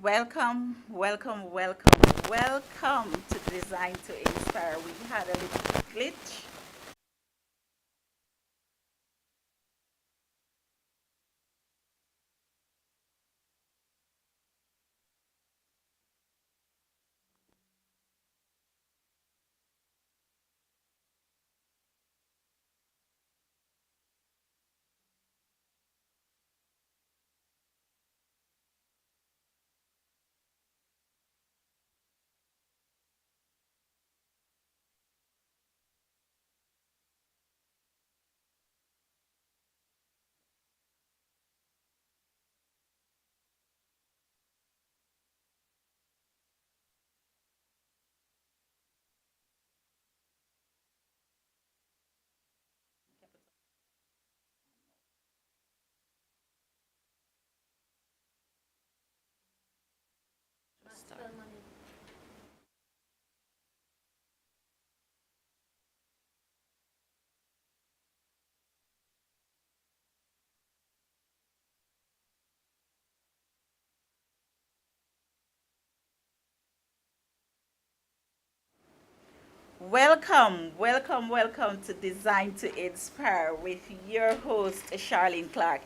Welcome, welcome, welcome, welcome to Design to Inspire. We had a little glitch. Welcome, welcome, welcome to Design to Inspire with your host, Charlene Clark.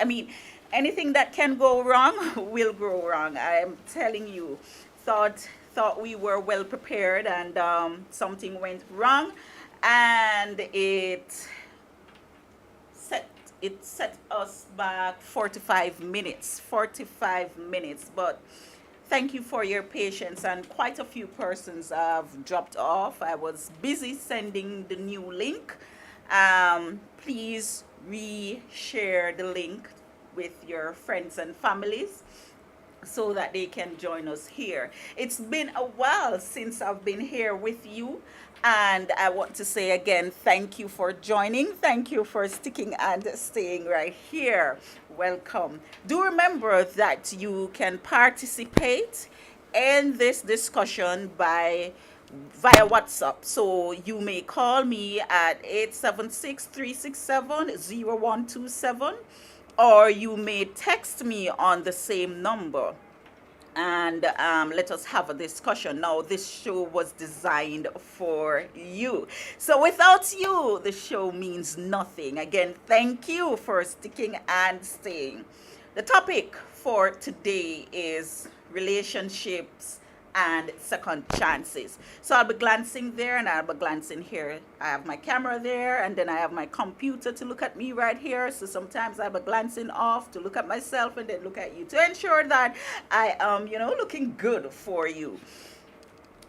Anything that can go wrong will go wrong. I'm telling you, thought we were well prepared, and something went wrong, and set it set us back 45 minutes. 45 minutes, but thank you for your patience, and quite a few persons have dropped off. I was busy sending the new link. Please re-share the link with your friends and families so that they can join us here. It's been a while since I've been here with you, and I want to say again, thank you for joining. Thank you for sticking and staying right here. Welcome. Do remember that you can participate in this discussion by via WhatsApp. So you may call me at 876-367-0127, or you may text me on the same number, and let us have a discussion. Now, this show was designed for you. So without you, the show means nothing. Again, thank you for sticking and staying. The topic for today is relationships and second chances. So I'll be glancing there, and I'll be glancing here. I have my camera there, and then I have my computer to look at me right here. So sometimes I'll be glancing off to look at myself and then look at you to ensure that I am, looking good for you.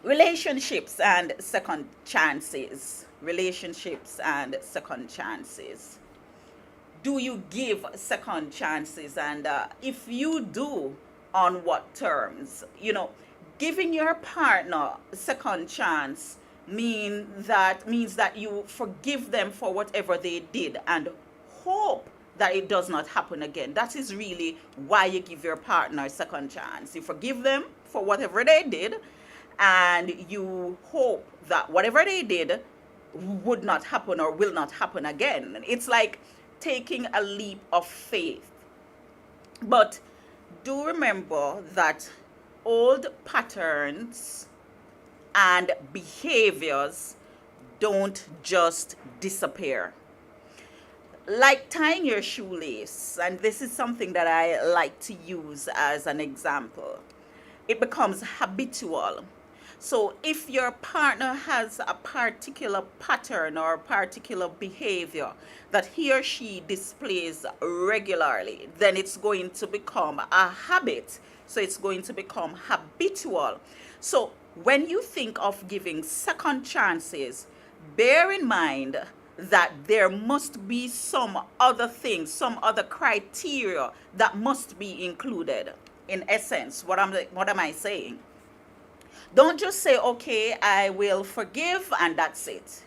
Relationships and second chances. Relationships and second chances. Do you give second chances? And if you do, on what terms? Giving your partner a second chance means that you forgive them for whatever they did and hope that it does not happen again. That is really why you give your partner a second chance. You forgive them for whatever they did, and you hope that whatever they did would not happen or will not happen again. It's like taking a leap of faith. But do remember that old patterns and behaviors don't just disappear. Like tying your shoelace, and this is something that I like to use as an example, it becomes habitual. So if your partner has a particular pattern or a particular behavior that he or she displays regularly, then it's going to become a habit. So it's going to become habitual. So when you think of giving second chances, bear in mind that there must be some other things, some other criteria that must be included. In essence, what am I saying? Don't just say, okay, I will forgive and that's it.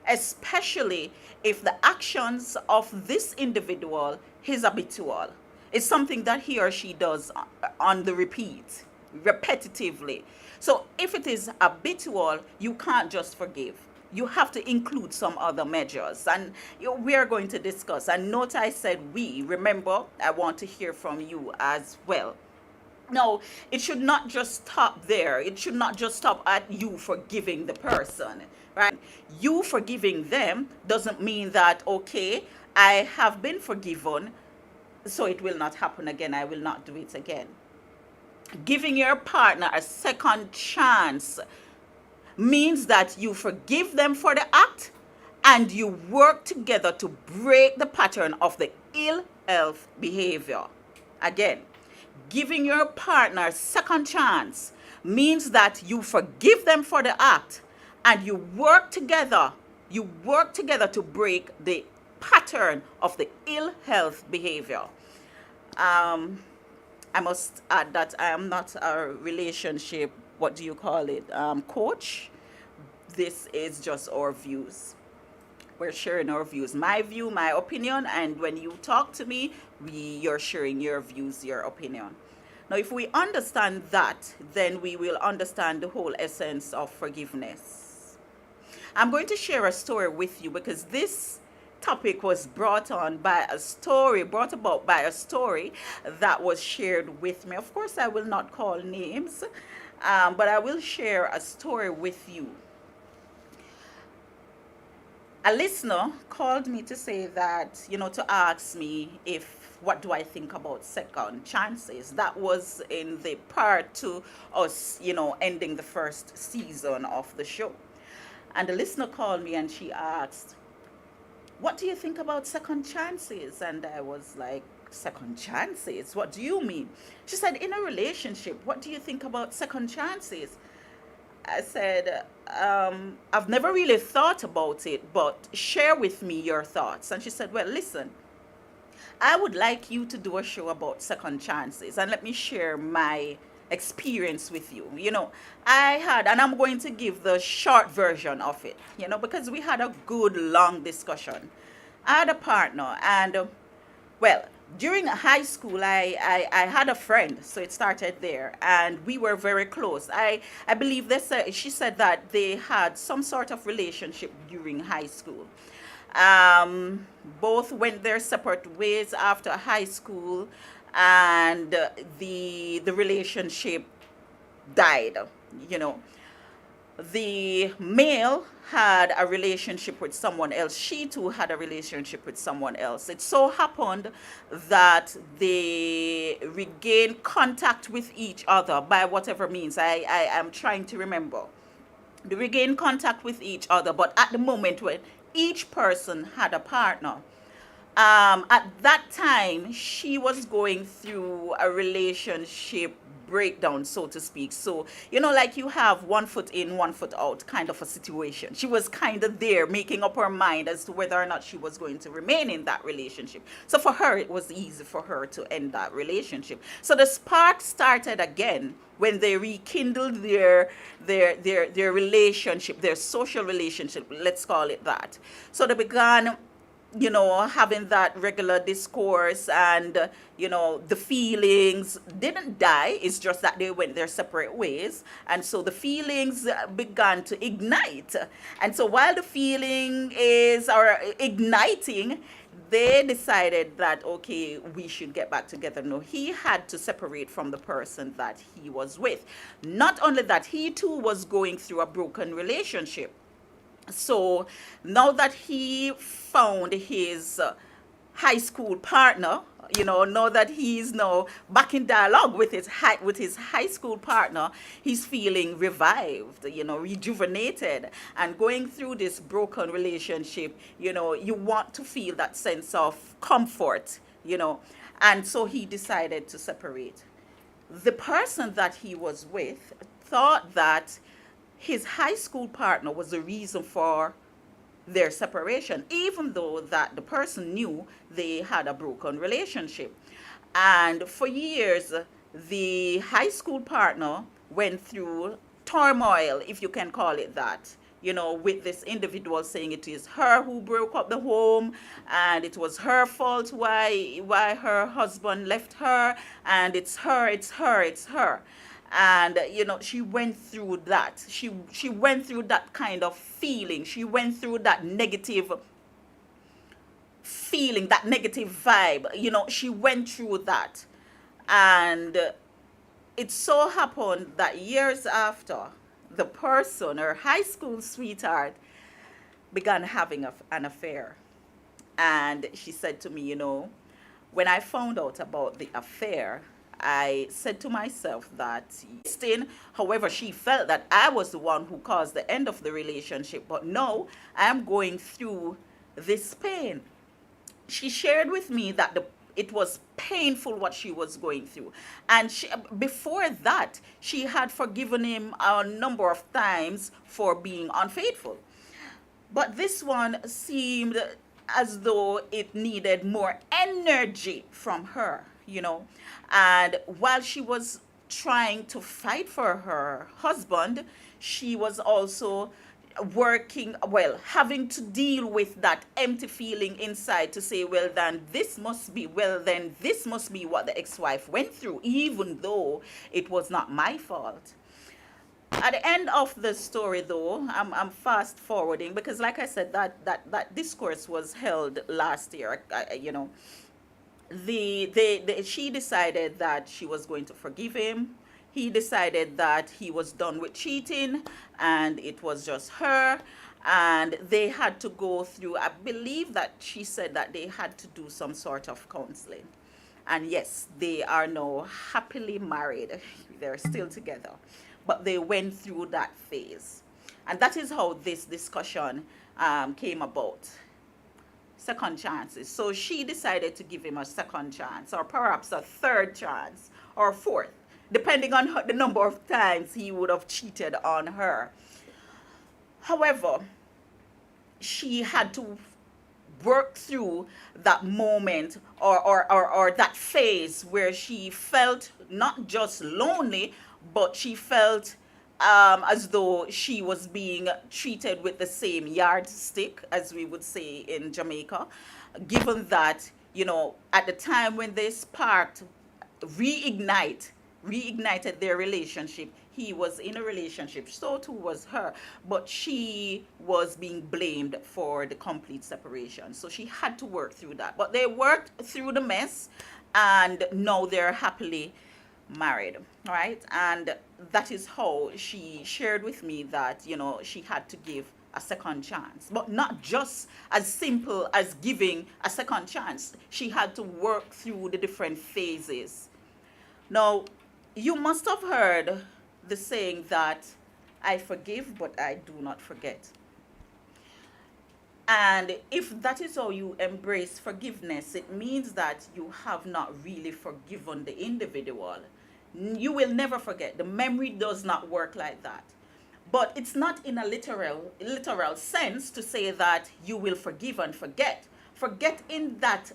Especially if the actions of this individual is habitual. It's something that he or she does on the repeat, repetitively. So if it is habitual, you can't just forgive. You have to include some other measures. And we are going to discuss. And note I said we. Remember, I want to hear from you as well. No, it should not just stop there. It should not just stop at you forgiving the person, right? You forgiving them doesn't mean that, okay, I have been forgiven, so it will not happen again. I will not do it again. Giving your partner a second chance means that you forgive them for the act and you work together to break the pattern of the ill health behavior. Again, giving your partner a second chance means that you forgive them for the act and you work together to break the pattern of the ill health behavior. um, I must add that I am not a relationship, what do you call it, coach. This is just our views. We're sharing our views. My view, my opinion, and when you talk to me, you're sharing your views, your opinion. Now, if we understand that, then we will understand the whole essence of forgiveness. I'm going to share a story with you because this topic was brought about by a story that was shared with me. Of course, I will not call names, but I will share a story with you. A listener called me to say that, to ask me if what do I think about second chances. That was in the part to us, ending the first season of the show. And the listener called me and she asked, what do you think about second chances? And I was like, second chances? What do you mean? She said, in a relationship, what do you think about second chances? I said, I've never really thought about it, but share with me your thoughts. And she said, well, listen, I would like you to do a show about second chances and let me share my experience with you. I had, and I'm going to give the short version of it, because we had a good long discussion. I had a partner, and well, during high school, I had a friend, so it started there, and we were very close. I believe she said that they had some sort of relationship during high school. Both went their separate ways after high school, and the relationship died. You know, the male had a relationship with someone else. She too had a relationship with someone else. It so happened that they regained contact with each other by whatever means. I am trying to remember. They regained contact with each other, but at the moment when each person had a partner, at that time, she was going through a relationship breakdown, so to speak. So, like you have one foot in, one foot out kind of a situation. She was kind of there making up her mind as to whether or not she was going to remain in that relationship. So for her, it was easy for her to end that relationship. So the spark started again when they rekindled their relationship, their social relationship, let's call it that. So they began having that regular discourse, and the feelings didn't die. It's just that they went their separate ways, and so the feelings began to ignite. And so while the feeling is or igniting, they decided that, okay, we should get back together. No, he had to separate from the person that he was with. Not only that, he too was going through a broken relationship. So now that he found his high school partner, now that he's now back in dialogue with his high school partner, he's feeling revived, rejuvenated, and going through this broken relationship. You want to feel that sense of comfort, and so he decided to separate. The person that he was with thought that his high school partner was the reason for their separation, even though that the person knew they had a broken relationship. And for years, the high school partner went through turmoil, if you can call it that, with this individual saying it is her who broke up the home, and it was her fault why her husband left her, and it's her. And she went through that. She went through that kind of feeling. She went through that negative feeling, that negative vibe. She went through that. And it so happened that years after, the person, her high school sweetheart, began having an affair. And she said to me, when I found out about the affair, I said to myself that, however, she felt that I was the one who caused the end of the relationship. But no, I'm going through this pain. She shared with me that it was painful what she was going through. And before that, she had forgiven him a number of times for being unfaithful. But this one seemed as though it needed more energy from her, And while she was trying to fight for her husband, she was also having to deal with that empty feeling inside to say, then this must be what the ex-wife went through, even though it was not my fault. At the end of the story, though, I'm fast forwarding because, like I said, that discourse was held last year. She decided that she was going to forgive him. He decided that he was done with cheating, and it was just her. And they had to go through. I believe that she said that they had to do some sort of counseling. And yes, they are now happily married. They're still together. But they went through that phase. And that is how this discussion came about. Second chances. So she decided to give him a second chance, or perhaps a third chance, or fourth, depending on the number of times he would have cheated on her. However, she had to work through that moment or that phase where she felt not just lonely, but she felt as though she was being treated with the same yardstick, as we would say in Jamaica, given that, at the time when they sparked, reignited their relationship, he was in a relationship, so too was her, but she was being blamed for the complete separation. So she had to work through that. But they worked through the mess, and now they're happily married, right? And that is how she shared with me that, she had to give a second chance, but not just as simple as giving a second chance. She had to work through the different phases. Now, you must have heard the saying that I forgive, but I do not forget. And if that is how you embrace forgiveness, it means that you have not really forgiven the individual. You will never forget. The memory does not work like that. But it's not in a literal sense to say that you will forgive and forget. Forget in that,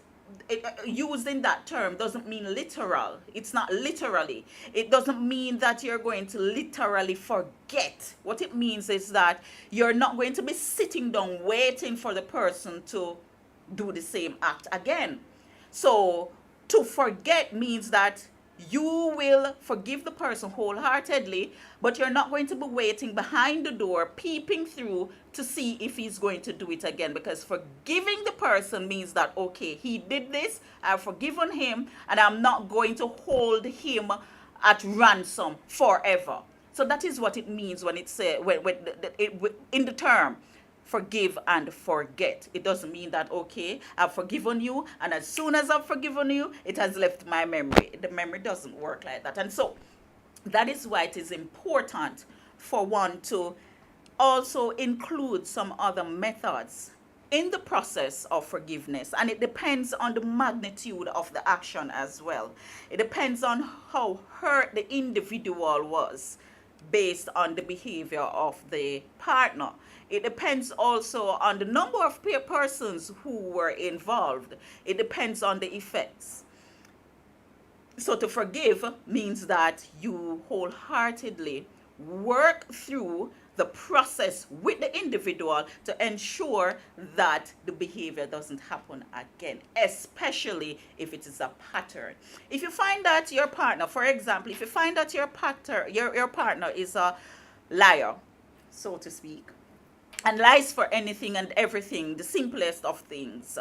used in that term doesn't mean literal. It's not literally. It doesn't mean that you're going to literally forget. What it means is that you're not going to be sitting down waiting for the person to do the same act again. So to forget means that you will forgive the person wholeheartedly, but you're not going to be waiting behind the door, peeping through to see if he's going to do it again. Because forgiving the person means that, okay, he did this, I've forgiven him, and I'm not going to hold him at ransom forever. So that is what it means when it's in the term forgive and forget. It doesn't mean that, okay, I've forgiven you, and as soon as I've forgiven you, it has left my memory. The memory doesn't work like that. And so that is why it is important for one to also include some other methods in the process of forgiveness. And it depends on the magnitude of the action as well. It depends on how hurt the individual was based on the behavior of the partner. It depends also on the number of persons who were involved. It depends on the effects. So to forgive means that you wholeheartedly work through the process with the individual to ensure that the behavior doesn't happen again, especially if it is a pattern. If you find that your partner, for example, if you find that your partner is a liar, so to speak, and lies for anything and everything, the simplest of things,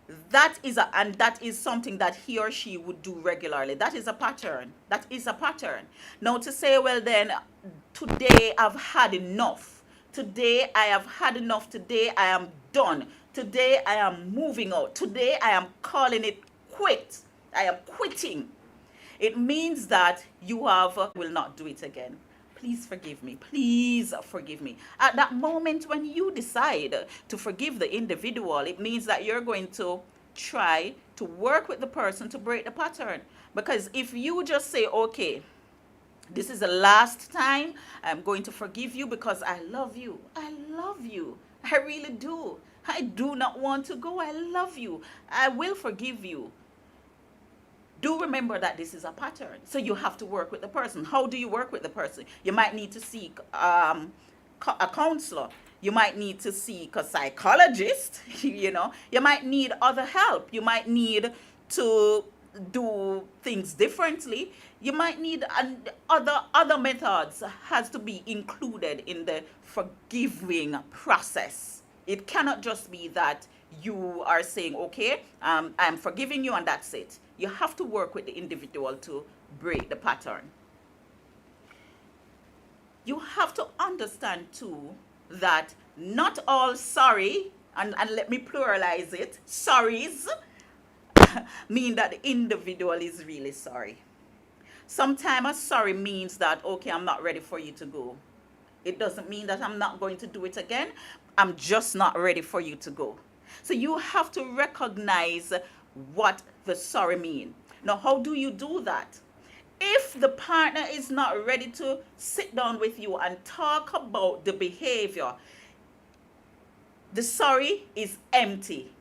And that is something that he or she would do regularly. That is a pattern. That is a pattern. Now to say, well then, today I've had enough. Today I have had enough. Today I am done. Today I am moving out. Today I am calling it quit. I am quitting. It means that you will not do it again. Please forgive me. Please forgive me. At that moment when you decide to forgive the individual, it means that you're going to try to work with the person to break the pattern. Because if you just say, okay, this is the last time I'm going to forgive you because I love you. I love you. I really do. I do not want to go. I love you. I will forgive you. Do remember that this is a pattern. So you have to work with the person. How do you work with the person? You might need to seek a counselor. You might need to seek a psychologist. You might need other help. You might need to do things differently. You might need other methods has to be included in the forgiving process. It cannot just be that you are saying, okay, I'm forgiving you and that's it. You have to work with the individual to break the pattern. You have to understand too that not all sorry, and let me pluralize it, sorries, mean that the individual is really sorry. Sometimes a sorry means that, okay, I'm not ready for you to go. It doesn't mean that I'm not going to do it again. I'm just not ready for you to go. So you have to recognize what the sorry mean. Now, how do you do that? If the partner is not ready to sit down with you and talk about the behavior, the sorry is empty.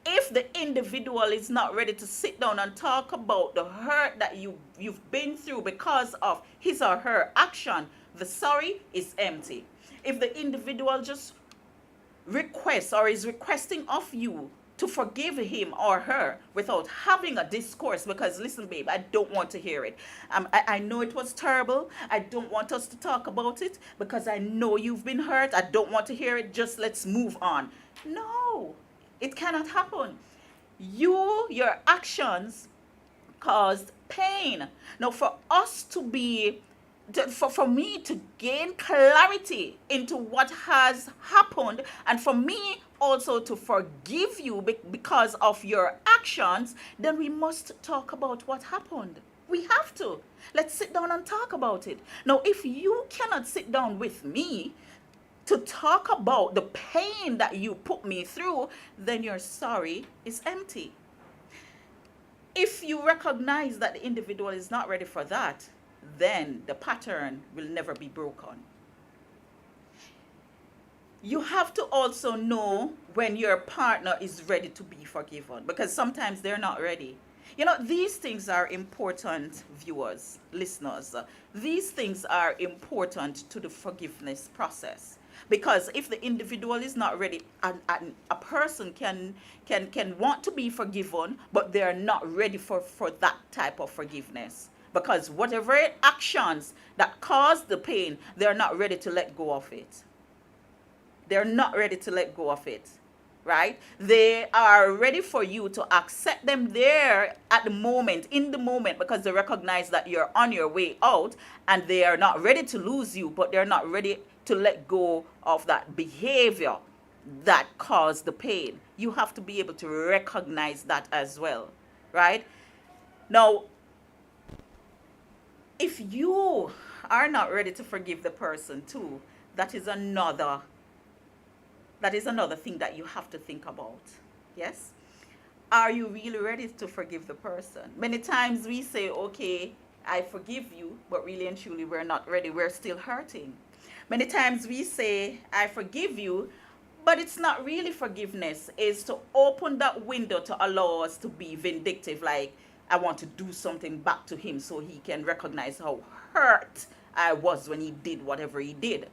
If the individual is not ready to sit down and talk about the hurt that you've been through because of his or her action, the sorry is empty. If the individual just requests or is requesting of you to forgive him or her without having a discourse, because listen, babe, I don't want to hear it. I know it was terrible. I don't want us to talk about it because I know you've been hurt. I don't want to hear it. Just let's move on. No, it cannot happen. Your actions caused pain. Now, for us to be for me to gain clarity into what has happened, and for me also to forgive you because of your actions, then we must talk about what happened. We have to. Let's sit down and talk about it. Now, if you cannot sit down with me to talk about the pain that you put me through, then your sorry is empty. If you recognize that the individual is not ready for that, then the pattern will never be broken. You have to also know when your partner is ready to be forgiven, because sometimes they're not ready. These things are important, viewers, listeners. These things are important to the forgiveness process. Because if the individual is not ready, and a person can want to be forgiven, but they're not ready for that type of forgiveness. Because whatever actions that caused the pain, they're not ready to let go of it. They're not ready to let go of it, right? They are ready for you to accept them there at the moment, in the moment, because they recognize that you're on your way out, and they are not ready to lose you, but they're not ready to let go of that behavior that caused the pain. You have to be able to recognize that as well, right? Now, if you are not ready to forgive the person too, that is another thing that you have to think about. Yes? Are you really ready to forgive the person? Many times we say, okay, I forgive you, but really and truly we're not ready. We're still hurting. Many times we say, I forgive you, but it's not really forgiveness. It's to open that window to allow us to be vindictive, like, I want to do something back to him so he can recognize how hurt I was when he did whatever he did.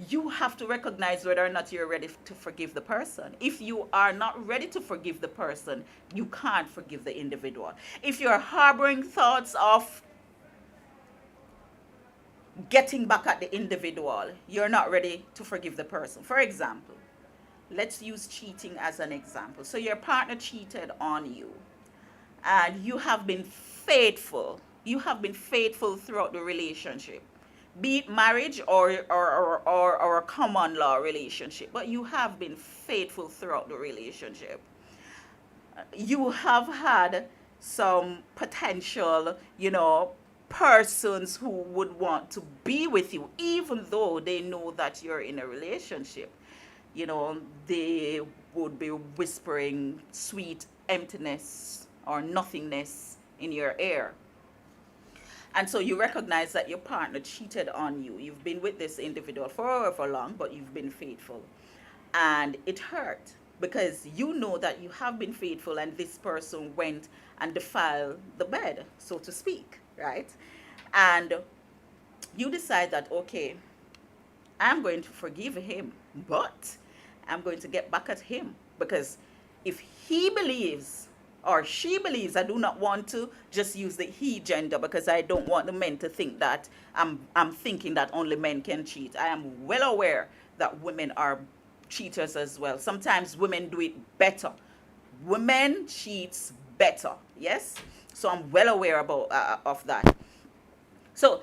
You have to recognize whether or not you're ready to forgive the person. If you are not ready to forgive the person, you can't forgive the individual. If you're harboring thoughts of getting back at the individual, you're not ready to forgive the person. For example, let's use cheating as an example. So your partner cheated on you, and you have been faithful. You have been faithful throughout the relationship, be it marriage or a common law relationship, but you have been faithful throughout the relationship. You have had some potential, persons who would want to be with you, even though they know that you're in a relationship. They would be whispering sweet emptiness or nothingness in your ear. And so you recognize that your partner cheated on you. You've been with this individual for however long, but you've been faithful. And it hurt because you know that you have been faithful and this person went and defiled the bed, so to speak, right? And you decide that, okay, I'm going to forgive him, but I'm going to get back at him, because if he believes or she believes, I do not want to just use the he gender because I don't want the men to think that I'm thinking that only men can cheat. I am well aware that women are cheaters as well. Sometimes women do it better. Women cheats better. Yes? So I'm well aware of that. So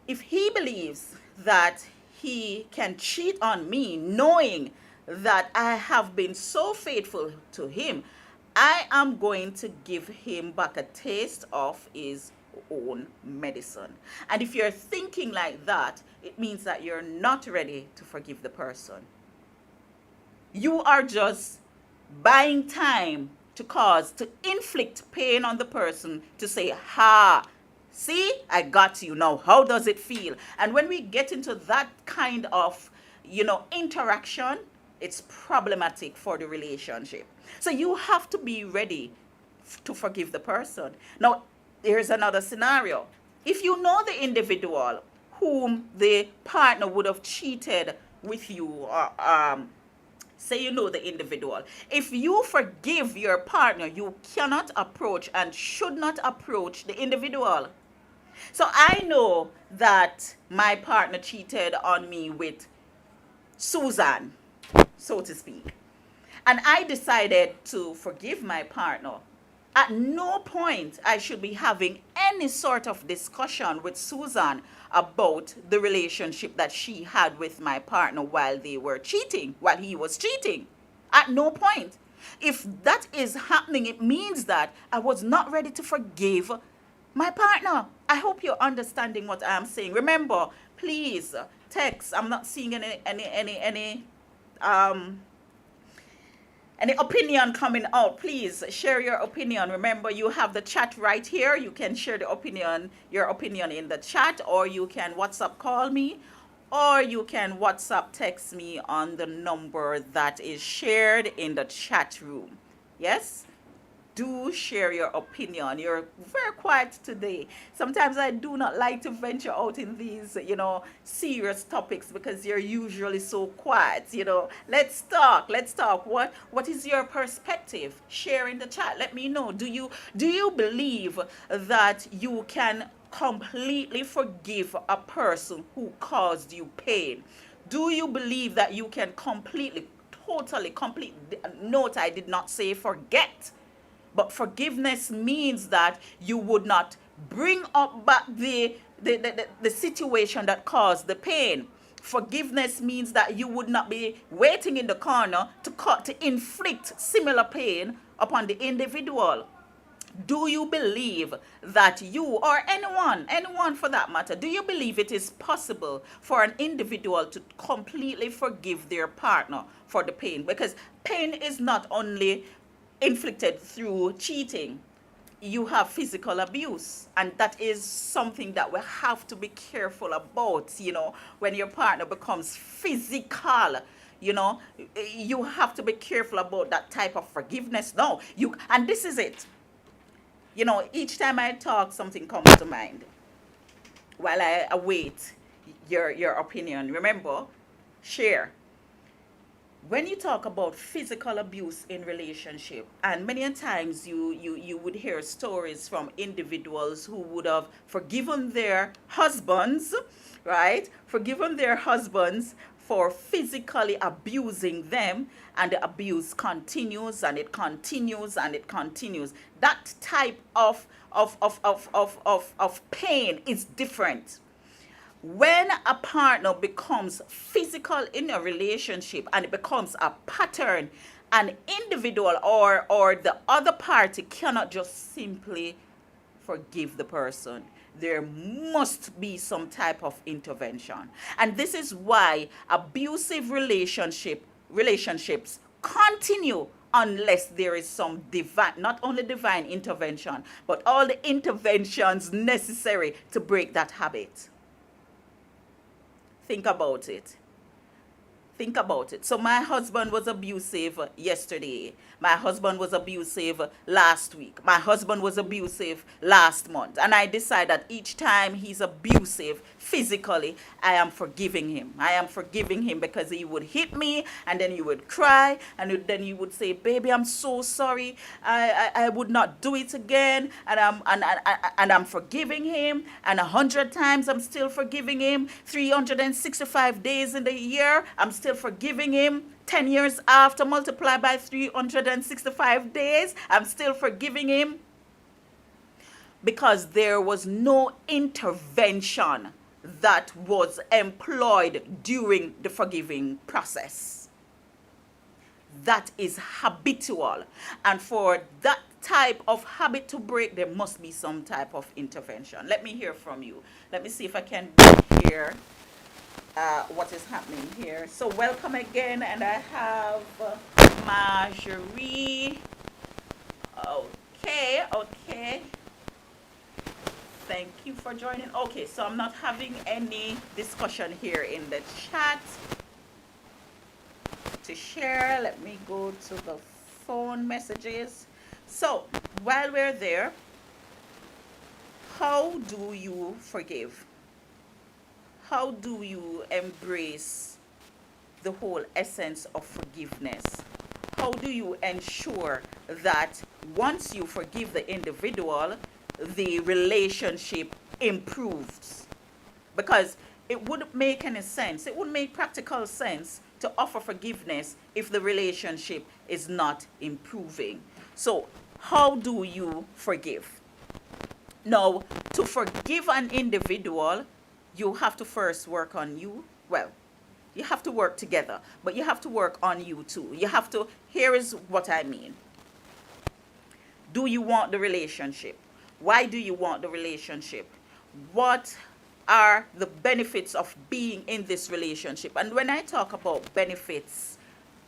if he believes that he can cheat on me, knowing that I have been so faithful to him, I am going to give him back a taste of his own medicine. And if you're thinking like that, it means that you're not ready to forgive the person. You are just buying time to inflict pain on the person, to say, ha, see, I got you. Now, how does it feel? And when we get into that kind of, interaction, it's problematic for the relationship. So you have to be ready to forgive the person. Now, here's another scenario. If you know the individual whom the partner would have cheated with you, or say you know the individual, if you forgive your partner, you cannot approach and should not approach the individual. So I know that my partner cheated on me with Susan, so to speak. And I decided to forgive my partner. At no point I should be having any sort of discussion with Susan about the relationship that she had with my partner while he was cheating. At no point. If that is happening, it means that I was not ready to forgive my partner. I hope you're understanding what I'm saying. Remember, please text. I'm not seeing any opinion coming out. Please share your opinion. Remember, you have the chat right here. You can share your opinion in the chat, or you can WhatsApp call me, or you can WhatsApp text me on the number that is shared in the chat room. Yes? Do share your opinion. You're very quiet today. Sometimes I do not like to venture out in these, serious topics because you're usually so quiet. Let's talk. What is your perspective? Share in the chat. Let me know. Do you believe that you can completely forgive a person who caused you pain? Do you believe that you can totally, note I did not say forget. But forgiveness means that you would not bring up back the situation that caused the pain. Forgiveness means that you would not be waiting in the corner to inflict similar pain upon the individual. Do you believe that you, or anyone for that matter, do you believe it is possible for an individual to completely forgive their partner for the pain? Because pain is not only inflicted through cheating. You have physical abuse, and that is something that we have to be careful about. When your partner becomes physical, you have to be careful about that type of forgiveness. No, and this is it. Each time I talk, something comes to mind while I await your opinion. Remember, share. When you talk about physical abuse in relationship, and many times you would hear stories from individuals who would have forgiven their husbands, right? Forgiven their husbands for physically abusing them, and the abuse continues and it continues and it continues. That type of pain is different. When a partner becomes physical in a relationship and it becomes a pattern, an individual or the other party cannot just simply forgive the person. There must be some type of intervention. And this is why abusive relationships continue unless there is some divine, not only divine intervention, but all the interventions necessary to break that habit. Think about it. Think about it. So my husband was abusive yesterday. My husband was abusive last week. My husband was abusive last month. And I decide that each time he's abusive physically, I am forgiving him. I am forgiving him because he would hit me and then he would cry and then he would say, baby, I'm so sorry. I would not do it again. And I'm forgiving him. And 100 times I'm still forgiving him. 365 days in the year, I'm still forgiving him. 10 years after, multiply by 365 days, I'm still forgiving him. Because there was no intervention that was employed during the forgiving process. That is habitual. And for that type of habit to break, there must be some type of intervention. Let me hear from you. Let me see if I can hear what is happening here. So welcome again, and I have Marjorie. Okay. Thank you for joining. Okay, so I'm not having any discussion here in the chat to share. Let me go to the phone messages. So while we're there, how do you forgive? How do you embrace the whole essence of forgiveness? How do you ensure that once you forgive the individual, the relationship improves? Because it wouldn't make any sense. It wouldn't make practical sense to offer forgiveness if the relationship is not improving. So how do you forgive? Now, to forgive an individual, you have to first work on you. Well, you have to work together, but you have to work on you too. You have to, here is what I mean. Do you want the relationship? Why do you want the relationship? What are the benefits of being in this relationship? And when I talk about benefits,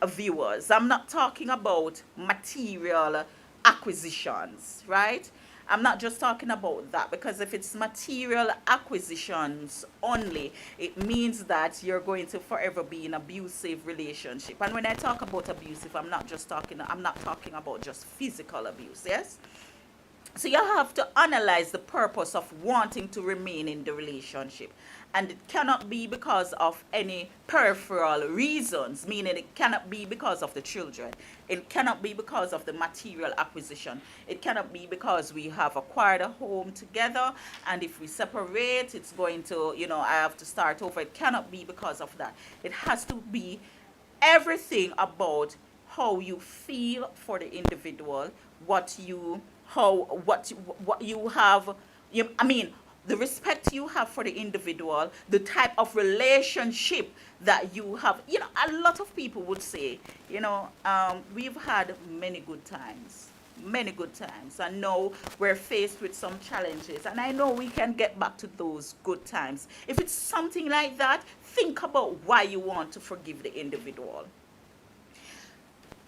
viewers, I'm not talking about material acquisitions, right? I'm not just talking about that, because if it's material acquisitions only, it means that you're going to forever be in abusive relationship. And when I talk about abusive, I'm not talking about just physical abuse, yes? So you have to analyze the purpose of wanting to remain in the relationship. And it cannot be because of any peripheral reasons, meaning it cannot be because of the children. It cannot be because of the material acquisition. It cannot be because we have acquired a home together, and if we separate, it's going to, I have to start over. It cannot be because of that. It has to be everything about how you feel for the individual, what you have, the respect you have for the individual, the type of relationship that you have. A lot of people would say, we've had many good times, and now we're faced with some challenges, and I know we can get back to those good times. If it's something like that, think about why you want to forgive the individual.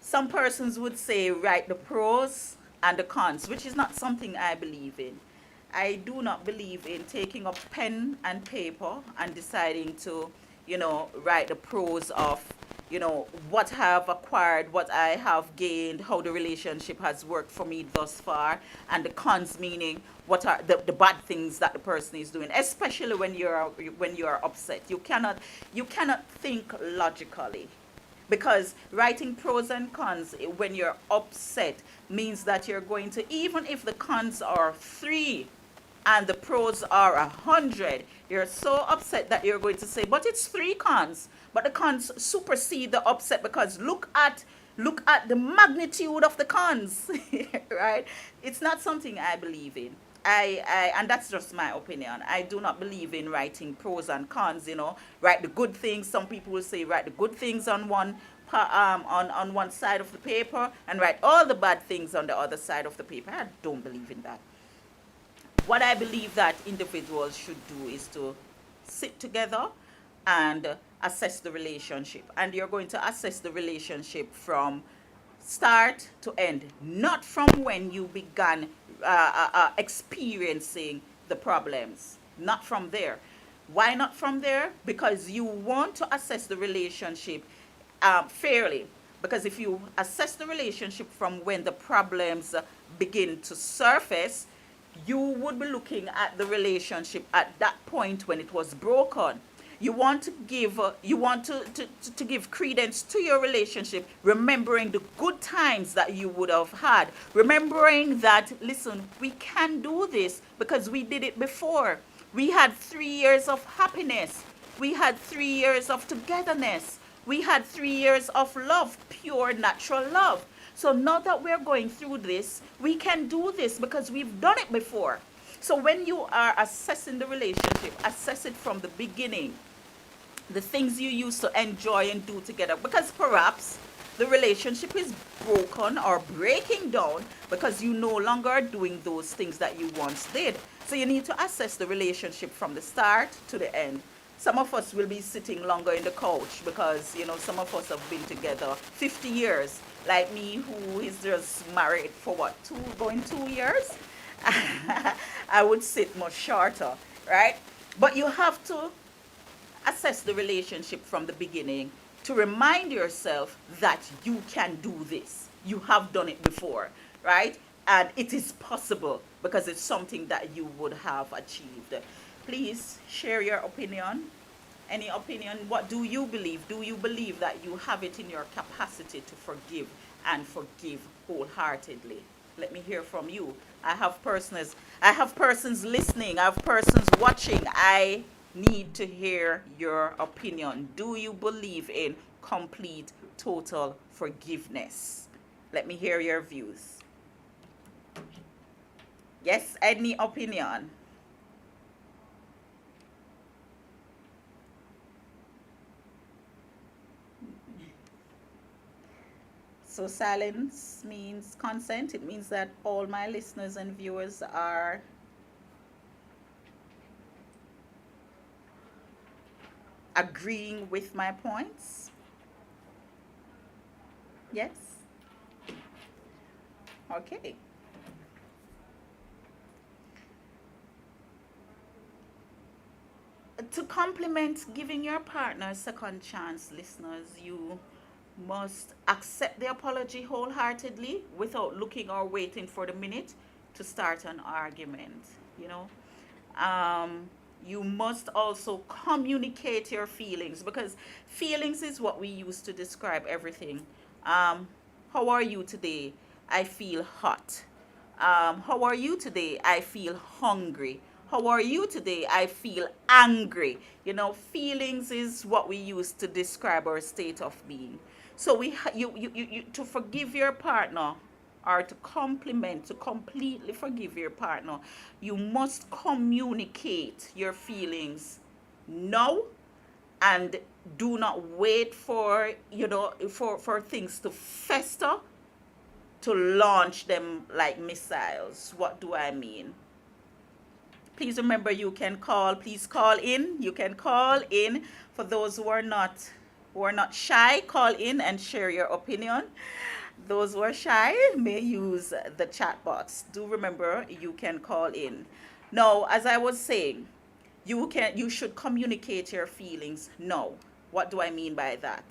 Some persons would say, write the pros and the cons, which is not something I believe in. I do not believe in taking up pen and paper and deciding to, write the pros of, what I have acquired, what I have gained, how the relationship has worked for me thus far, and the cons, meaning what are the bad things that the person is doing, especially when you're upset. You cannot think logically. Because writing pros and cons when you're upset means that you're going to, even if the cons are 3, and the pros are 100, you're so upset that you're going to say, but it's three cons. But the cons supersede the upset, because look at the magnitude of the cons. Right? It's not something I believe in. And that's just my opinion. I do not believe in writing pros and cons. Write the good things. Some people will say write the good things on one side of the paper and write all the bad things on the other side of the paper. I don't believe in that. What I believe that individuals should do is to sit together and assess the relationship. And you're going to assess the relationship from start to end, not from when you began experiencing the problems. Not from there. Why not from there? Because you want to assess the relationship fairly. Because if you assess the relationship from when the problems begin to surface, you would be looking at the relationship at that point when it was broken. You want to give credence to your relationship, remembering the good times that you would have had, remembering that, listen, we can do this because we did it before. We had 3 years of happiness. We had 3 years of togetherness. We had 3 years of love, pure natural love. So now that we're going through this, we can do this because we've done it before. So when you are assessing the relationship, assess it from the beginning. The things you used to enjoy and do together, because perhaps the relationship is broken or breaking down because you no longer are doing those things that you once did. So you need to assess the relationship from the start to the end. Some of us will be sitting longer in the couch because, some of us have been together 50 years. Like me, who is just married for what, going 2 years? I would sit much shorter, right? But you have to assess the relationship from the beginning to remind yourself that you can do this. You have done it before, right? And it is possible because it's something that you would have achieved. Please share your opinion. Any opinion? What do you believe? Do you believe that you have it in your capacity to forgive and forgive wholeheartedly? Let me hear from you. I have persons listening. I have persons watching. I need to hear your opinion. Do you believe in complete, total forgiveness? Let me hear your views. Yes, any opinion? So silence means consent. It means that all my listeners and viewers are agreeing with my points. Yes? Okay. To complement giving your partner a second chance, listeners, you must accept the apology wholeheartedly without looking or waiting for the minute to start an argument. You know, you must also communicate your feelings, because feelings is what we use to describe everything. How are you today? I feel hot. How are you today? I feel hungry. How are you today? I feel angry. Feelings is what we use to describe our state of being. So to forgive your partner, or to completely forgive your partner, you must communicate your feelings now, and do not wait for things to fester to launch them like missiles. What do I mean? Please remember, please call in. You can call in. For those who are not shy, call in and share your opinion. Those who are shy may use the chat box. Do remember, you can call in. Now, as I was saying, you should communicate your feelings now. What do I mean by that?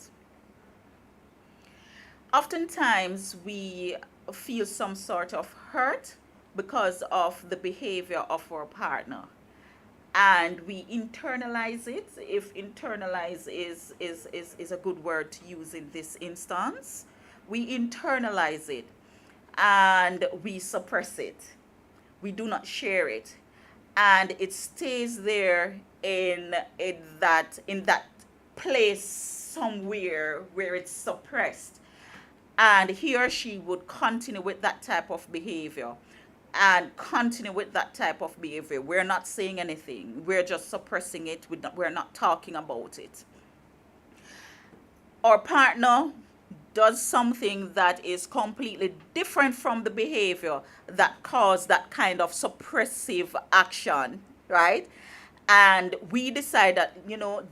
Oftentimes we feel some sort of hurt because of the behavior of our partner, and we internalize it, if internalize is a good word to use in this instance. We internalize it and we suppress it. We do not share it. and it stays there in that place somewhere where it's suppressed, and he or she would continue with that type of behavior and continue with that type of behavior. We're not saying anything, we're just suppressing it, we're not talking about it. Our partner does something that is completely different from the behavior that caused that kind of suppressive action, right? And we decide that,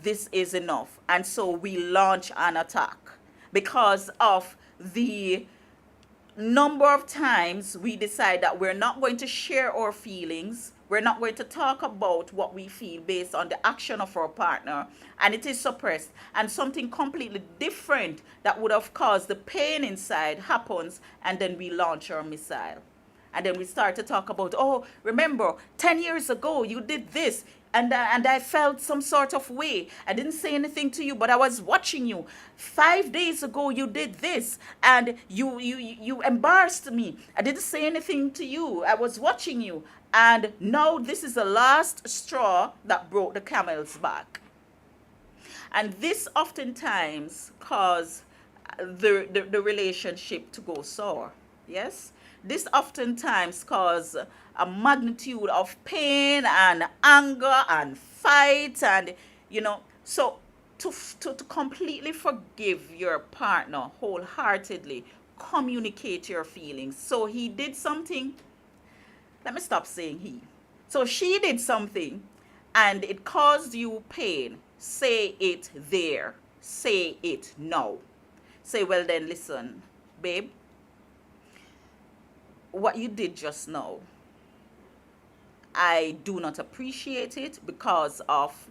this is enough. And so we launch an attack because of the number of times we decide that we're not going to share our feelings, we're not going to talk about what we feel based on the action of our partner, and it is suppressed, and something completely different that would have caused the pain inside happens, and then we launch our missile. And then we start to talk about, oh, remember, 10 years ago you did this, and I felt some sort of way. I didn't say anything to you, but I was watching you. 5 days ago you did this, and you embarrassed me. I didn't say anything to you. I was watching you. And now this is the last straw that broke the camel's back. And this oftentimes cause the relationship to go sour. Yes? This oftentimes cause a magnitude of pain and anger and fight, and so to completely forgive your partner wholeheartedly, communicate your feelings. So he did something. Let me stop saying he. So she did something and it caused you pain. Say it there. Say it now. Say, well then, listen, babe, what you did just now, I do not appreciate it because of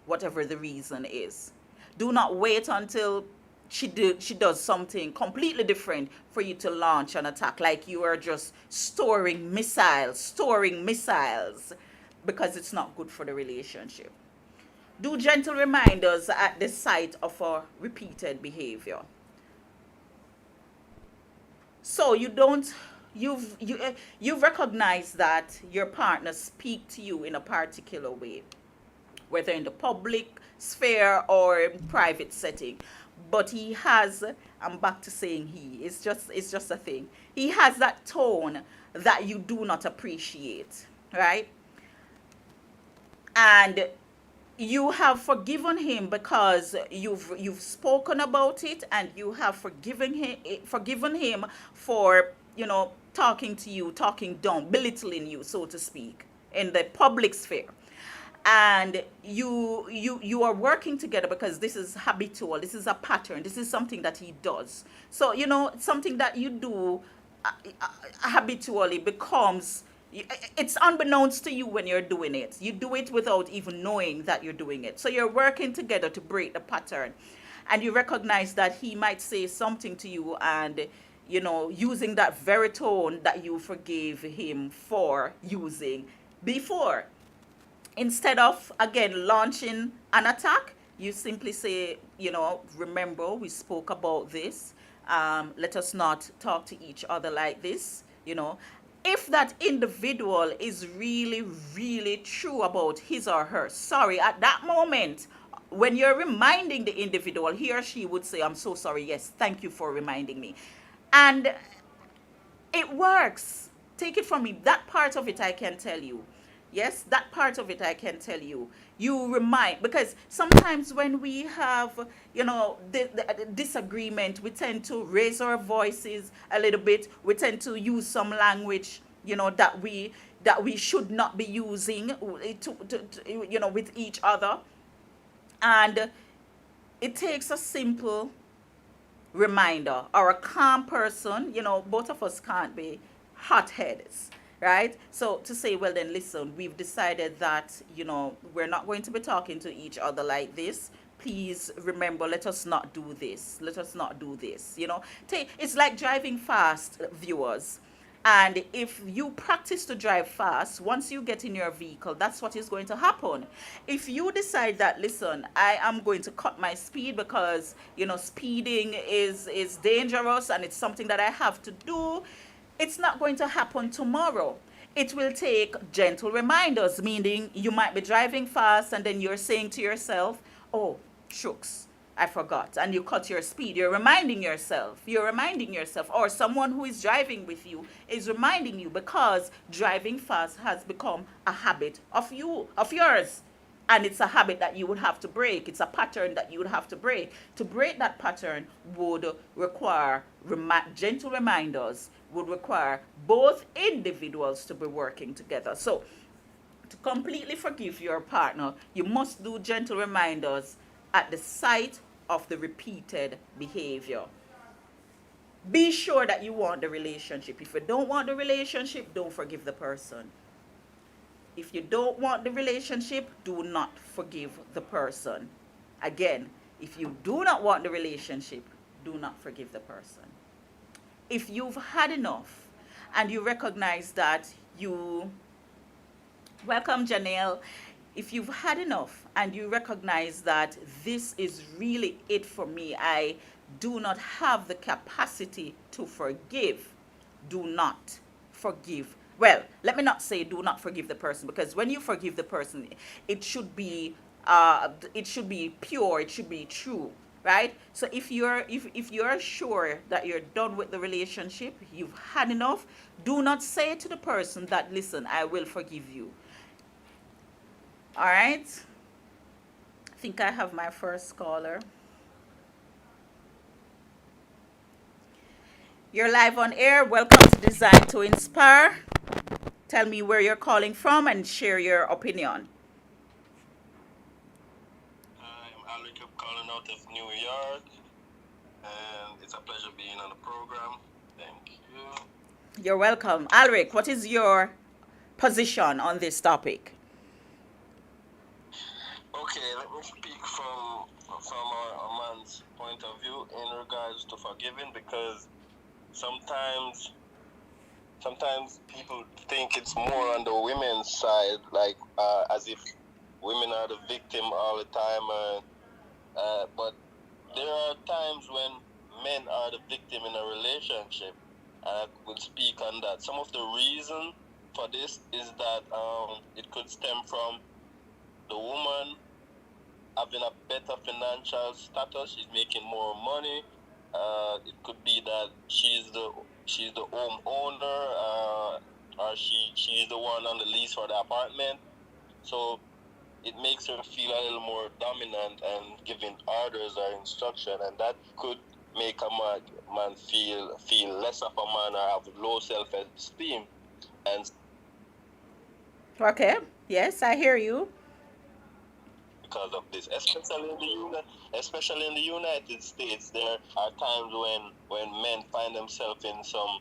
whatever the reason is. Do not wait until she does something completely different for you to launch an attack, like you are just storing missiles, because it's not good for the relationship. Do gentle reminders at the sight of a repeated behavior. So you've recognized that your partner speak to you in a particular way, whether in the public sphere or in private setting. But he has, I'm back to saying it's just a thing. He has that tone that you do not appreciate, right? And you have forgiven him because you've spoken about it, and you have forgiven him for talking to you, talking down, belittling you, so to speak, in the public sphere. And you are working together because this is habitual, this is a pattern, this is something that he does. So something that you do habitually becomes, it's unbeknownst to you when you're doing it. You do it without even knowing that you're doing it. So you're working together to break the pattern, and you recognize that he might say something to you, and using that very tone that you forgave him for using before. Instead of, again, launching an attack, you simply say, remember, we spoke about this. Let us not talk to each other like this. If that individual is really, really true about his or her sorry, at that moment, when you're reminding the individual, he or she would say, I'm so sorry. Yes, thank you for reminding me. And it works. Take it from me. That part of it I can tell you. Yes, that part of it I can tell you. You remind, because sometimes when we have, the disagreement, we tend to raise our voices a little bit. We tend to use some language, that we should not be using with each other. And it takes a simple reminder, or a calm person. Both of us can't be hot-heads, right? So to say, well then, listen, we've decided that we're not going to be talking to each other like this. Please remember, let us not do this, it's like driving fast, viewers. And if you practice to drive fast, once you get in your vehicle, that's what is going to happen. If you decide that, listen, I am going to cut my speed because, speeding is dangerous and it's something that I have to do, it's not going to happen tomorrow. It will take gentle reminders, meaning you might be driving fast and then you're saying to yourself, oh, shucks, I forgot. And you cut your speed. You're reminding yourself. You're reminding yourself. Or someone who is driving with you is reminding you, because driving fast has become a habit of yours. And it's a habit that you would have to break. It's a pattern that you would have to break. To break that pattern would require gentle reminders, would require both individuals to be working together. So, to completely forgive your partner, you must do gentle reminders at the sight of the repeated behavior. Be sure that you want the relationship. If you don't want the relationship, don't forgive the person. If you don't want the relationship, do not forgive the person. Again, if you do not want the relationship, do not forgive the person. If you've had enough and you recognize that welcome Janelle, if you've had enough and you recognize that this is really it for me, I do not have the capacity to forgive, do not forgive. Well, let me not say do not forgive the person, because when you forgive the person, it should be pure, it should be true, right? So if you're sure that you're done with the relationship, you've had enough, do not say to the person that, listen, I will forgive you. All right? I think I have my first caller. You're live on air. Welcome to Design to Inspire. Tell me where you're calling from and share your opinion. I'm Alec, calling out of New York, and it's a pleasure being on the program. Thank you. You're welcome. Alric, what is your position on this topic? Okay, let me speak from a man's point of view in regards to forgiving, because sometimes people think it's more on the women's side, like as if women are the victim all the time, but there are times when men are the victim in a relationship, and I would speak on that. Some of the reason for this is that it could stem from the woman having a better financial status. She's making more money. It could be that she's the home owner, or she's the one on the lease for the apartment. So it makes her feel a little more dominant and giving orders or instruction, and that could make a man feel less of a man or have low self-esteem. And Okay. Yes, I hear you. because of this, especially in the United States, there are times when men find themselves in some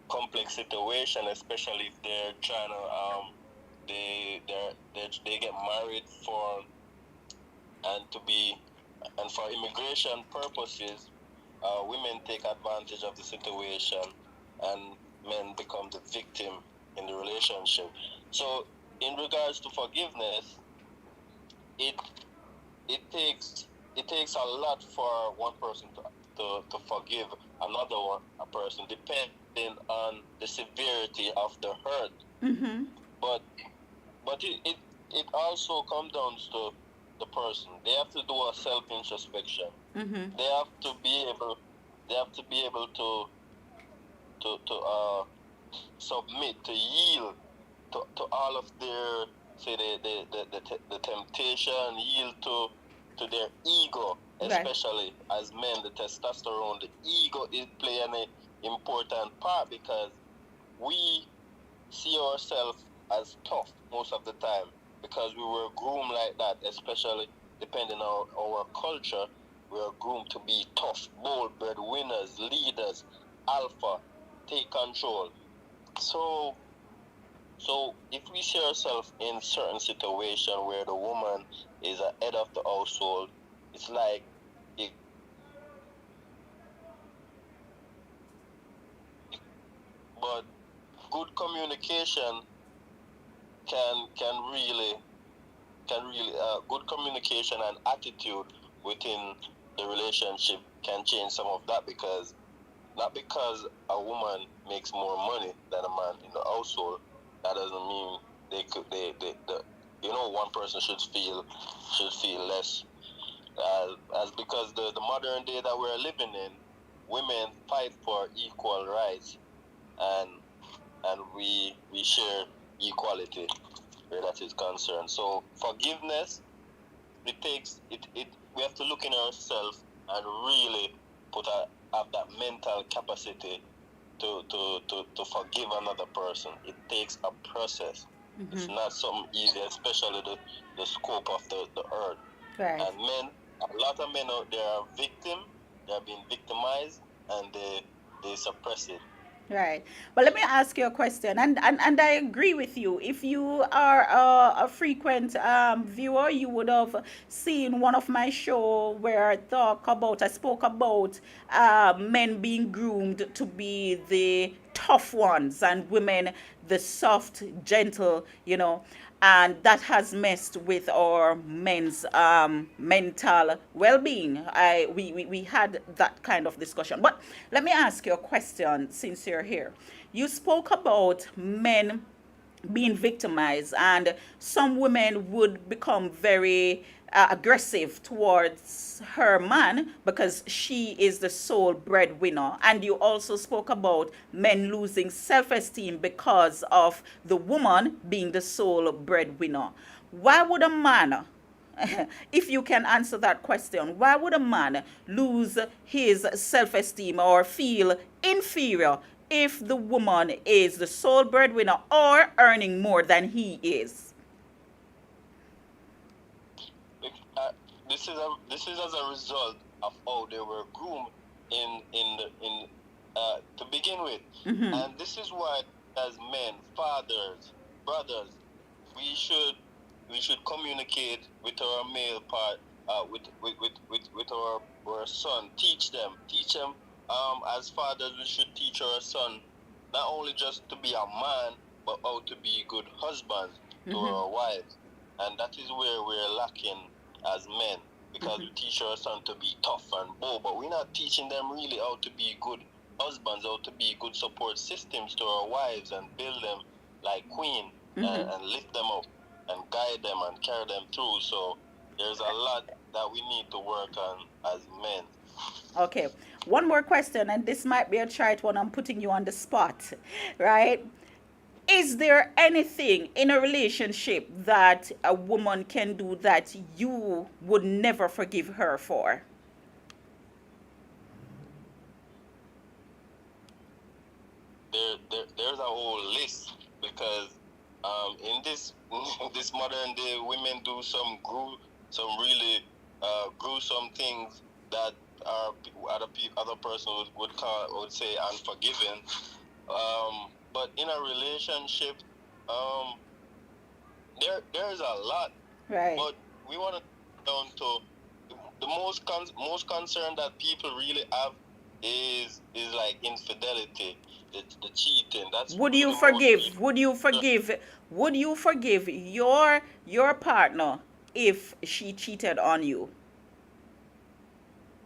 complex situation, especially if they're trying to they get married for immigration purposes. Women take advantage of the situation, and men become the victim in the relationship. So, in regards to forgiveness, it it takes a lot for one person to forgive a person, depending on the severity of the hurt. Mm-hmm. But it also comes down to the person. They have to do a self introspection. Mm-hmm. They have to be able to submit, to yield to all of their, say, the temptation, yield to their ego, especially right. As men, the testosterone, the ego is playing an important part, because we see ourselves as tough most of the time, because we were groomed like that, especially depending on our culture. We are groomed to be tough, bold, breadwinners, leaders, alpha, take control. So if we see ourselves in certain situation where the woman is a head of the household, it's like it, but good communication can really good communication and attitude within the relationship can change some of that, not because a woman makes more money than a man in the household, that doesn't mean one person should feel less. As because the modern day that we're living in, women fight for equal rights, and we share equality where that is concerned. So forgiveness, it takes it we have to look in ourselves and really have that mental capacity to forgive another person. It takes a process. It's not something easy, especially the scope of the earth. Right. And men, a lot of men out there are victim. They are being victimized, and they suppress it. Right. But let me ask you a question, and I agree with you. If you are a frequent viewer, you would have seen one of my show where I spoke about men being groomed to be the tough ones and women the soft, gentle, and that has messed with our men's mental well-being. We had that kind of discussion. But let me ask you a question since you're here. You spoke about men being victimized, and some women would become very aggressive towards her man because she is the sole breadwinner. And you also spoke about men losing self-esteem because of the woman being the sole breadwinner. Why would a man, if you can answer that question, why would a man lose his self-esteem or feel inferior if the woman is the sole breadwinner or earning more than he is? This is as a result of how they were groomed in to begin with, and this is why, as men, fathers, brothers, we should communicate with our male part, with our son. Teach them. As fathers, we should teach our son not only just to be a man, but how to be good husbands to our wives. And that is where we're lacking as men, because we teach our son to be tough and bold, but we're not teaching them really how to be good husbands, how to be good support systems to our wives and build them like queen, and lift them up and guide them and carry them through. So there's a lot that we need to work on as men. Okay, one more question, and this might be a trite one. I'm putting you on the spot, right? Is there anything in a relationship that a woman can do that you would never forgive her for? There's a whole list, because in this this modern day, women do some really gruesome things that other person would say unforgiving. But in a relationship, um, there's a lot. Right. But we want to down to the most concern that people really have is like infidelity, the cheating. That's Would really you most forgive? people. Would you forgive? Would you forgive your partner if she cheated on you?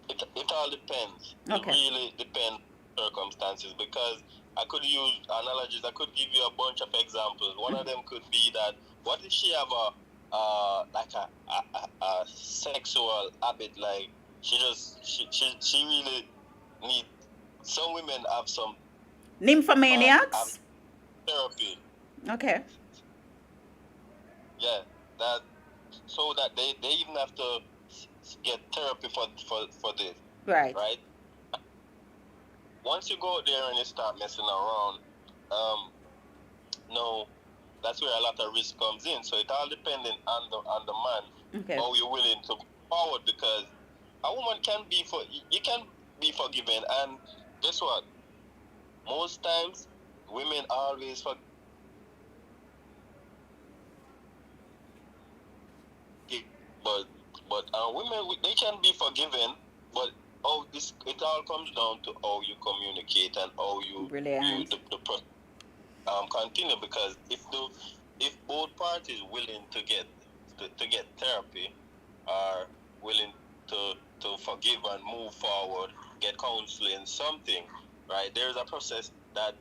It all depends. Okay. It really depends on circumstances, because I could use analogies. I could give you a bunch of examples. One of them could be that, what if she have a sexual habit, like she really need. Some women have some have Nymphomaniacs? therapy. Okay. Yeah, that so that they even have to get therapy for this, Right. right? Once you go there and you start messing around, no, that's where a lot of risk comes in. So it all depending on the man, Okay. how you're willing to go forward, because a woman can be you can be forgiven, and guess what? Most times, women always forgive, but women, they can be forgiven, but it all comes down to how you communicate and how you Brilliant. continue, because if both parties willing to get therapy, are willing to forgive and move forward, get counseling, something, right? There's a process that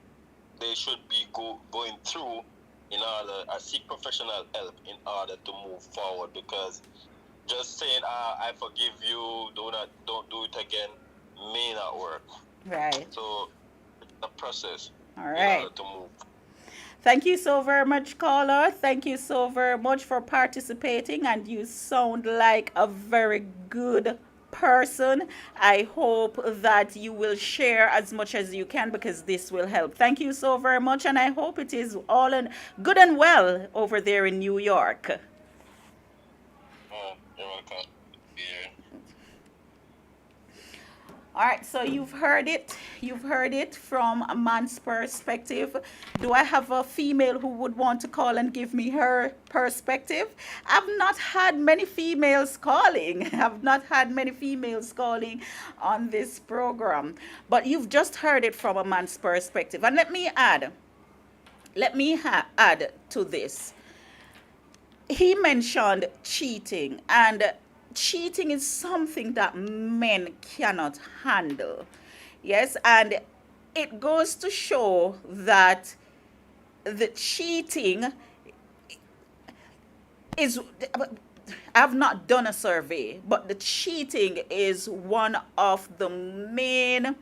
they should be going through, in order, I seek professional help in order to move forward, because just saying, I forgive you, don't do it again, may not work. Right. So it's a process All in right. order to move. Thank you so very much, caller. Thank you so very much for participating, and you sound like a very good person. I hope that you will share as much as you can because this will help. Thank you so very much, and I hope it is all in good and well over there in New York. You're welcome. Yeah. All right, so you've heard it. You've heard it from a man's perspective. Do I have a female who would want to call and give me her perspective? I've not had many females calling. I've not had many females calling on this program. But you've just heard it from a man's perspective. And let me add to this. He mentioned cheating, and cheating is something that men cannot handle. Yes, and it goes to show that the cheating is, I've not done a survey, but the cheating is one of the main,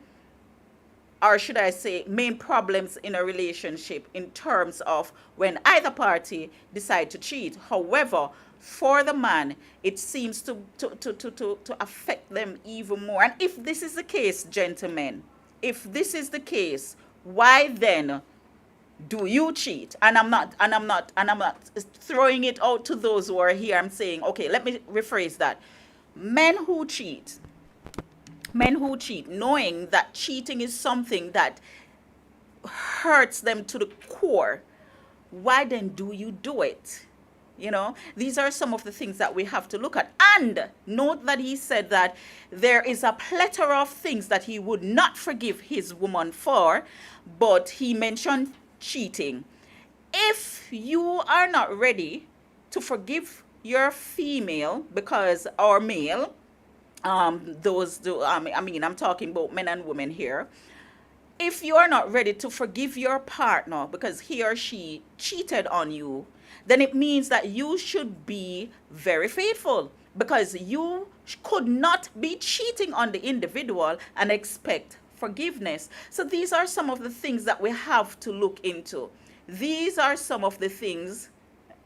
or should I say, main problems in a relationship in terms of when either party decide to cheat. However, for the man, it seems to affect them even more. And if this is the case, gentlemen, if this is the case, why then do you cheat? And I'm not throwing it out to those who are here. I'm saying, okay, let me rephrase that. Men who cheat, knowing that cheating is something that hurts them to the core, why then do you do it? These are some of the things that we have to look at. And note that he said that there is a plethora of things that he would not forgive his woman for, but he mentioned cheating. If you are not ready to forgive your female because, or male, those do, I'm talking about men and women here. If you are not ready to forgive your partner because he or she cheated on you, then it means that you should be very faithful, because you could not be cheating on the individual and expect forgiveness. So these are some of the things that we have to look into. These are some of the things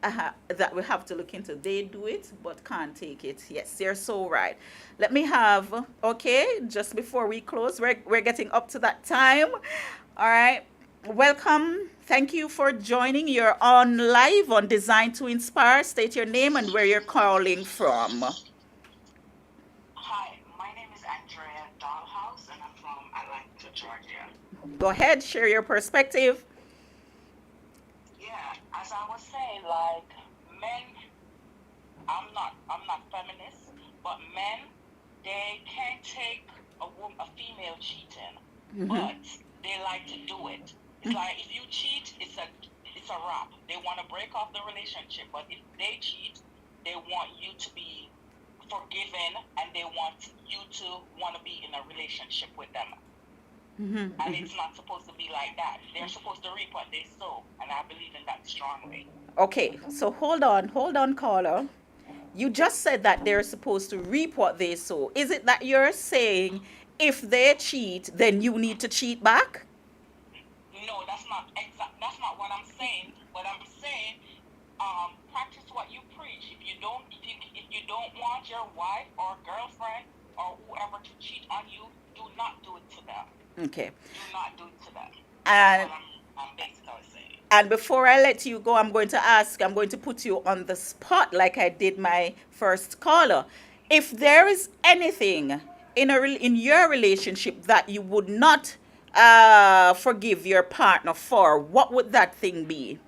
that we have to look into. They do it but can't take it. Yes, you're so right. Let me have, okay, just before we close, we're getting up to that time. All right. Welcome. Thank you for joining. You're on live on Design to Inspire. State your name and where you're calling from. Hi, my name is Andrea Dahlhaus, and I'm from Atlanta, Georgia. Go ahead, share your perspective. Yeah, as I was saying, like men, I'm not feminist, but men, they can't take a female cheating, but they like to do it. It's like if you cheat, it's a wrap. They want to break off the relationship, but if they cheat, they want you to be forgiven, and they want you to want to be in a relationship with them. And it's not supposed to be like that. They're supposed to reap what they sow, and I believe in that strongly. Okay, so hold on, caller. You just said that they're supposed to reap what they sow. Is it that you're saying if they cheat, then you need to cheat back? No, that's not exact. That's not what I'm saying. What I'm saying, practice what you preach. If you don't want your wife or girlfriend or whoever to cheat on you, do not do it to them. Okay. Do not do it to them. And That's what I'm basically saying. And before I let you go, I'm going to put you on the spot like I did my first caller. If there is anything in your relationship that you would not forgive your partner for, what would that thing be?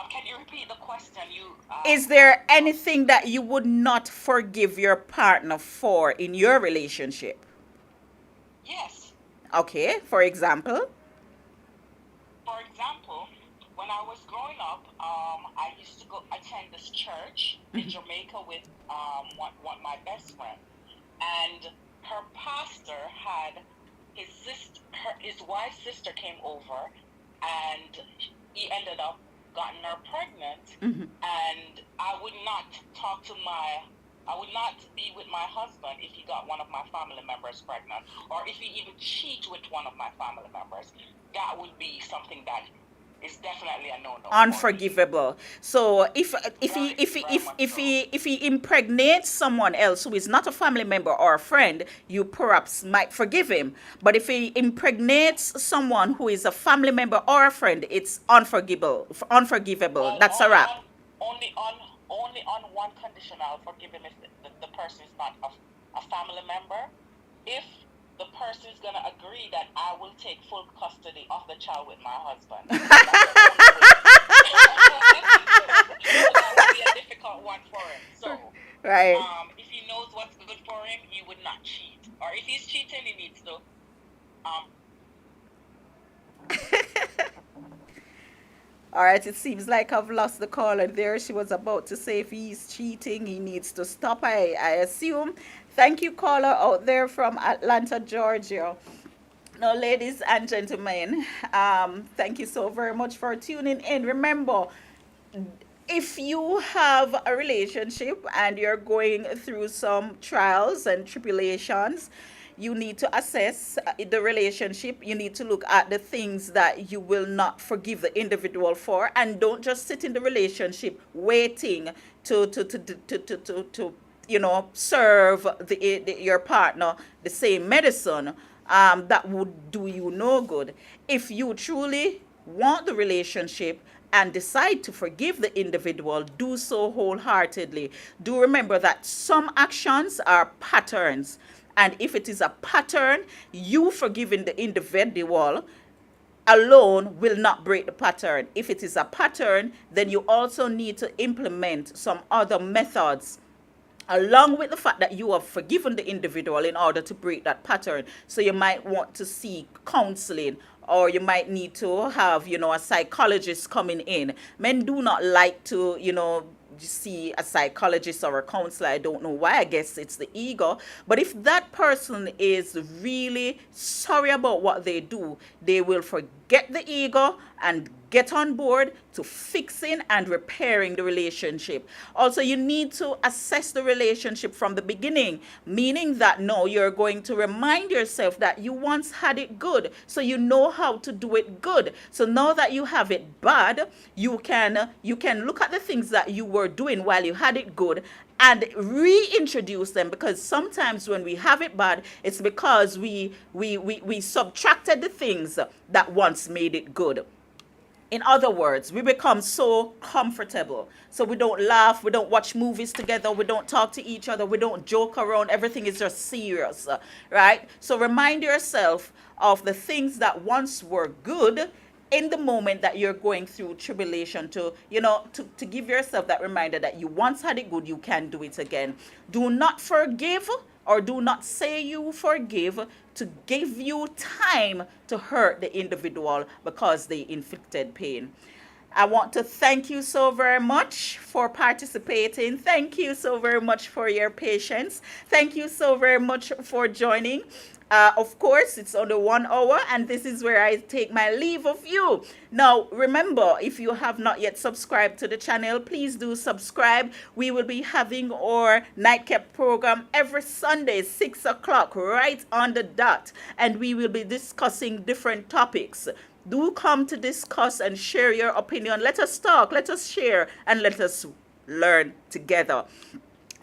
Can you repeat the question? Is there anything that you would not forgive your partner for in your relationship? Yes. Okay, for example? For example, when I was growing up, I used to go attend this church in Jamaica with my best friend, and her pastor had his wife's sister came over, and he ended up gotten her pregnant. And I would not be with my husband if he got one of my family members pregnant, or if he even cheat with one of my family members. That would be something that is definitely a no-no. Unforgivable. So if Right, if he impregnates someone else who is not a family member or a friend, you perhaps might forgive him. But if he impregnates someone who is a family member or a friend, it's unforgivable. Well, That's a wrap. only on one condition I'll forgive him if the person is not a family member. If the person is going to agree that I will take full custody of the child with my husband. That's so that would be a difficult one for him. So, Right. if he knows what's good for him, he would not cheat. Or if he's cheating, he needs to um, All right, it seems like I've lost the caller there. She was about to say if he's cheating, he needs to stop, I assume. Thank you, caller out there from Atlanta, Georgia. Now, ladies and gentlemen, thank you so very much for tuning in. Remember, if you have a relationship and you're going through some trials and tribulations, you need to assess the relationship. You need to look at the things that you will not forgive the individual for, and don't just sit in the relationship waiting to serve your partner the same medicine. That would do you no good. If you truly want the relationship and decide to forgive the individual, do so wholeheartedly. Do remember that some actions are patterns. And if it is a pattern, you forgiving the individual alone will not break the pattern. If it is a pattern, then you also need to implement some other methods along with the fact that you have forgiven the individual in order to break that pattern. So you might want to seek counseling, or you might need to have, a psychologist coming in. Men do not like to, see a psychologist or a counselor. I don't know why. I guess it's the ego. But if that person is really sorry about what they do, they will forget the ego and get on board to fixing and repairing the relationship. Also, you need to assess the relationship from the beginning, meaning that no, you're going to remind yourself that you once had it good, so you know how to do it good. So now that you have it bad, you can look at the things that you were doing while you had it good and reintroduce them, because sometimes when we have it bad, it's because we subtracted the things that once made it good. In other words, we become so comfortable. So we don't laugh, we don't watch movies together, we don't talk to each other, we don't joke around, everything is just serious, right? So remind yourself of the things that once were good in the moment that you're going through tribulation, to give yourself that reminder that you once had it good, you can do it again. Do not forgive, or do not say you forgive, to give you time to hurt the individual because they inflicted pain. I want to thank you so very much for participating. Thank you so very much for your patience. Thank you so very much for joining. Of course, it's under 1 hour, and this is where I take my leave of you. Now, remember, if you have not yet subscribed to the channel, please do subscribe. We will be having our nightcap program every Sunday, 6 o'clock, right on the dot. And we will be discussing different topics. Do come to discuss and share your opinion. Let us talk, let us share, and let us learn together.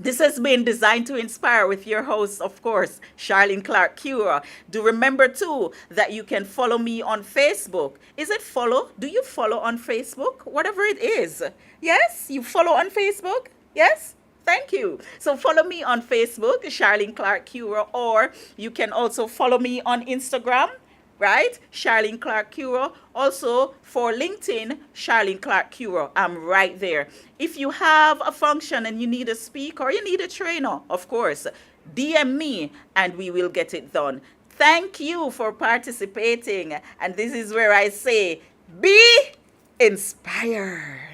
This has been Designed to Inspire with your host, of course, Charlene Clark Cura. Do remember, too, that you can follow me on Facebook. Is it follow? Do you follow on Facebook? Whatever it is. Yes? You follow on Facebook? Yes? Thank you. So follow me on Facebook, Charlene Clark Cura, or you can also follow me on Instagram, right? Charlene Clark Cura. Also for LinkedIn, Charlene Clark Cura. I'm right there. If you have a function and you need a speaker or you need a trainer, of course, DM me and we will get it done. Thank you for participating. And this is where I say, be inspired.